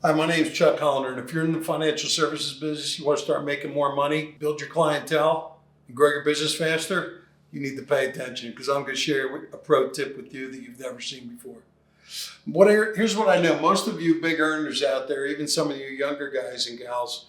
Hi, my name is Chuck Hollander, and if you're in the financial services business, you want to start making more money, build your clientele, and grow your business faster, you need to pay attention because I'm going to share a pro tip with you that you've never seen before. Here's what I know. Most of you big earners out there, even some of you younger guys and gals,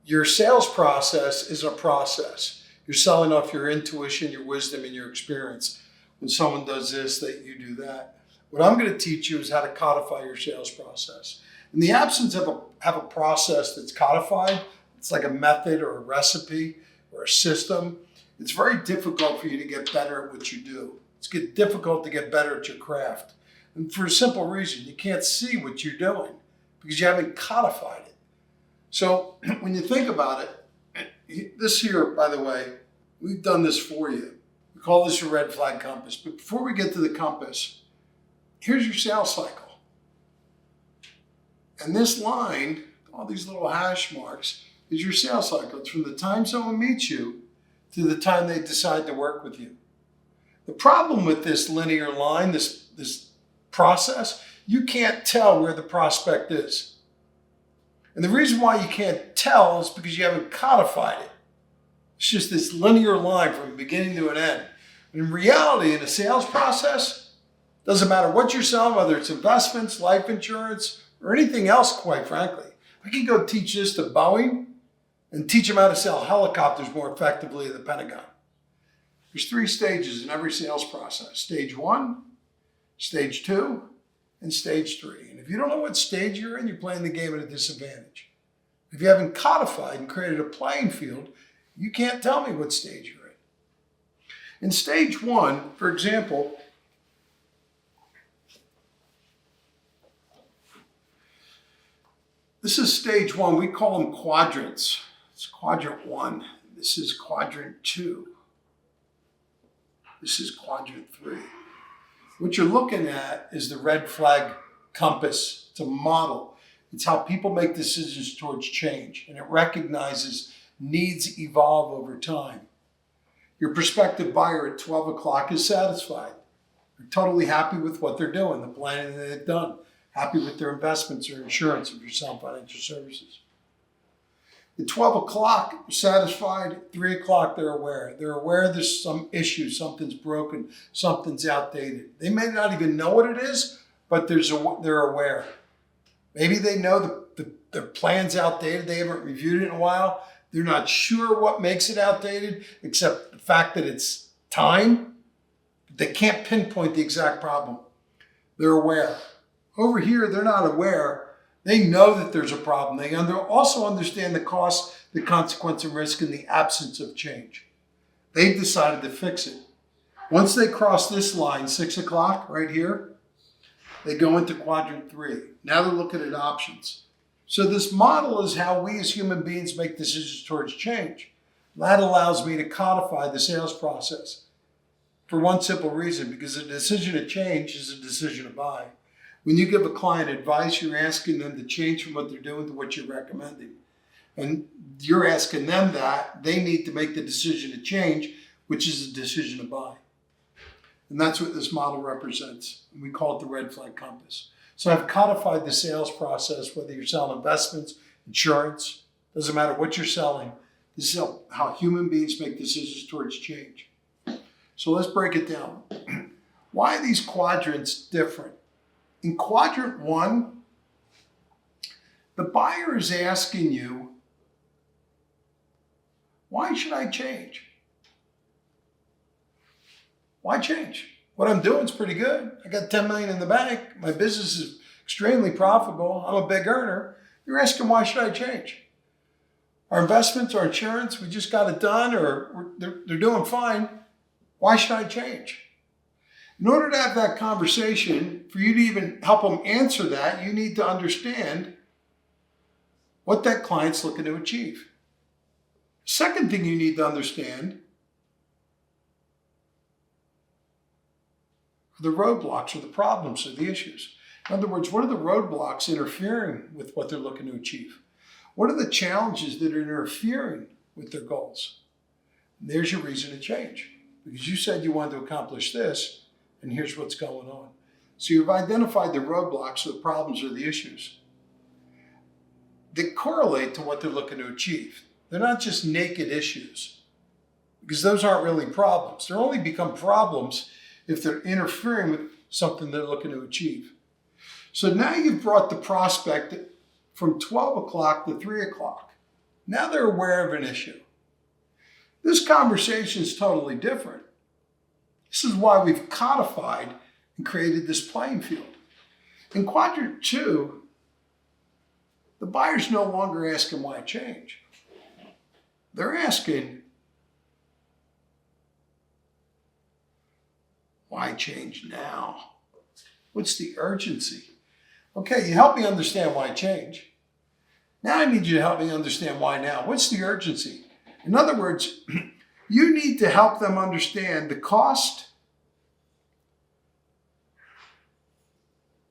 your sales process is a process. You're selling off your intuition, your wisdom, and your experience. When someone does this, that you do that. What I'm going to teach you is how to codify your sales process. In the absence of a process that's codified, it's like a method or a recipe or a system, it's very difficult for you to get better at what you do. It's difficult to get better at your craft. And for a simple reason, you can't see what you're doing because you haven't codified it. So when you think about it, this here, by the way, we've done this for you. We call this a red flag compass. But before we get to the compass, here's your sales cycle. And this line, all these little hash marks, is your sales cycle. It's from the time someone meets you to the time they decide to work with you. The problem with this linear line, this process, you can't tell where the prospect is. And the reason why you can't tell is because you haven't codified it. It's just this linear line from beginning to an end. And in reality, in a sales process, doesn't matter what you're selling, whether it's investments, life insurance, or anything else, quite frankly. I could go teach this to Boeing and teach them how to sell helicopters more effectively at the Pentagon. There's 3 stages in every sales process. Stage 1, Stage 2, and Stage 3. And if you don't know what stage you're in, you're playing the game at a disadvantage. If you haven't codified and created a playing field, you can't tell me what stage you're in. In Stage 1, for example, this is Stage 1. We call them quadrants. It's Quadrant 1. This is Quadrant 2. This is Quadrant 3. What you're looking at is the red flag compass. It's a model. It's how people make decisions towards change, and it recognizes needs evolve over time. Your prospective buyer at 12 o'clock is satisfied. They're totally happy with what they're doing, the planning that they've done. Happy with their investments or insurance if you're selling financial services. At 12 o'clock, they're satisfied. At 3 o'clock, they're aware. They're aware there's some issue, something's broken, something's outdated. They may not even know what it is, but they're aware. Maybe they know their plan's outdated. They haven't reviewed it in a while. They're not sure what makes it outdated, except the fact that it's time. They can't pinpoint the exact problem. They're aware. Over here, they're not aware. They know that there's a problem. They also understand the cost, the consequence, and risk in the absence of change. They've decided to fix it. Once they cross this line, 6 o'clock, right here, they go into Quadrant 3. Now they're looking at options. So this model is how we as human beings make decisions towards change. That allows me to codify the sales process for one simple reason, because a decision to change is a decision to buy. When you give a client advice, you're asking them to change from what they're doing to what you're recommending. And you're asking them that they need to make the decision to change, which is a decision to buy. And that's what this model represents. And we call it the red flag compass. So I've codified the sales process, whether you're selling investments, insurance, doesn't matter what you're selling. This is how human beings make decisions towards change. So let's break it down. Why are these quadrants different? In Quadrant 1, the buyer is asking you, why should I change? Why change? What I'm doing is pretty good. I got 10 million in the bank. My business is extremely profitable. I'm a big earner. You're asking, why should I change? Our investments, our insurance, we just got it done, or they're doing fine. Why should I change? In order to have that conversation, for you to even help them answer that, you need to understand what that client's looking to achieve. Second thing you need to understand are the roadblocks or the problems or the issues. In other words, what are the roadblocks interfering with what they're looking to achieve? What are the challenges that are interfering with their goals? And there's your reason to change. Because you said you wanted to accomplish this, and here's what's going on. So you've identified the roadblocks, or the problems, or the issues. that correlate to what they're looking to achieve. They're not just naked issues, because those aren't really problems. They're only become problems if they're interfering with something they're looking to achieve. So now you've brought the prospect from 12 o'clock to 3 o'clock. Now they're aware of an issue. This conversation is totally different. This is why we've codified and created this playing field. In Quadrant Two, the buyer's no longer asking why change. They're asking, why change now? What's the urgency? Okay, you help me understand why change. Now I need you to help me understand why now. What's the urgency? In other words, you need to help them understand the cost,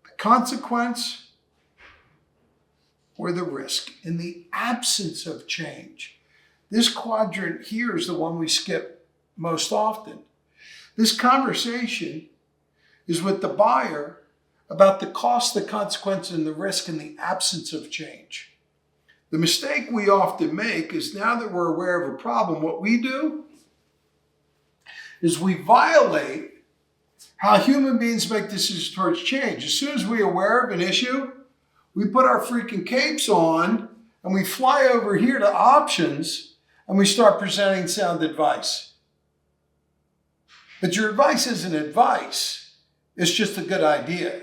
the consequence, or the risk in the absence of change. This quadrant here is the one we skip most often. This conversation is with the buyer about the cost, the consequence, and the risk in the absence of change. The mistake we often make is, now that we're aware of a problem, what we do is we violate how human beings make decisions towards change. As soon as we're aware of an issue, we put our freaking capes on and we fly over here to options and we start presenting sound advice. But your advice isn't advice. It's just a good idea,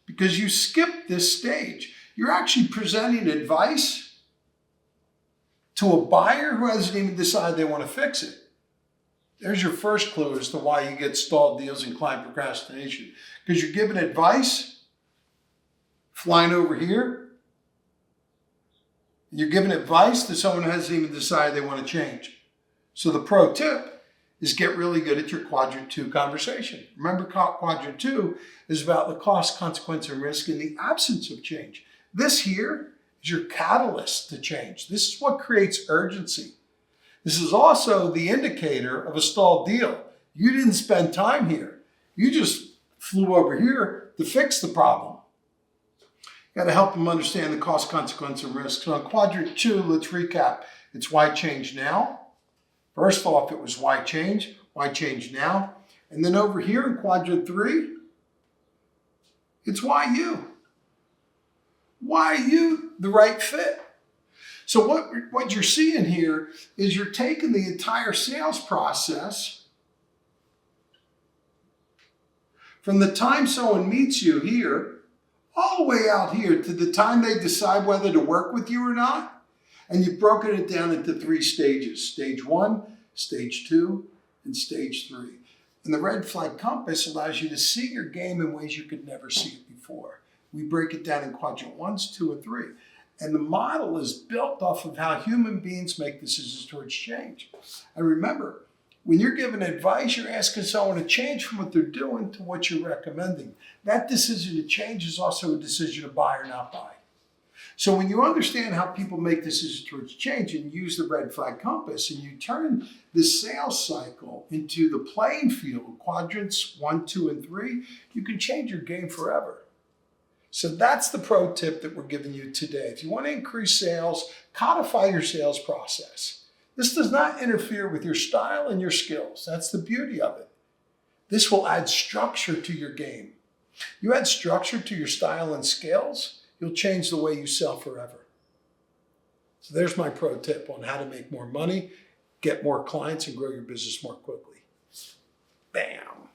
because you skipped this stage. You're actually presenting advice to a buyer who hasn't even decided they want to fix it. There's your first clue as to why you get stalled deals and client procrastination. Because you're giving advice, flying over here. You're giving advice to someone who hasn't even decided they want to change. So the pro tip is get really good at your Quadrant Two conversation. Remember, Quadrant Two is about the cost, consequence, and risk in the absence of change. This here is your catalyst to change. This is what creates urgency. This is also the indicator of a stalled deal. You didn't spend time here. You just flew over here to fix the problem. You got to help them understand the cost, consequence, and risk. So on Quadrant Two, let's recap. It's why change now. First off, it was why change now. And then over here in Quadrant Three, it's why you. Why you the right fit? So what you're seeing here is you're taking the entire sales process from the time someone meets you here all the way out here to the time they decide whether to work with you or not. And you've broken it down into 3 stages: Stage 1, Stage 2, and Stage 3. And the red flag compass allows you to see your game in ways you could never see it before. We break it down in Quadrant 1, 2, and 3. And the model is built off of how human beings make decisions towards change. And remember, when you're giving advice, you're asking someone to change from what they're doing to what you're recommending. That decision to change is also a decision to buy or not buy. So when you understand how people make decisions towards change and use the red flag compass, and you turn the sales cycle into the playing field, Quadrants 1, 2, and 3, you can change your game forever. So that's the pro tip that we're giving you today. If you want to increase sales, codify your sales process. This does not interfere with your style and your skills. That's the beauty of it. This will add structure to your game. You add structure to your style and skills, you'll change the way you sell forever. So there's my pro tip on how to make more money, get more clients, and grow your business more quickly. Bam.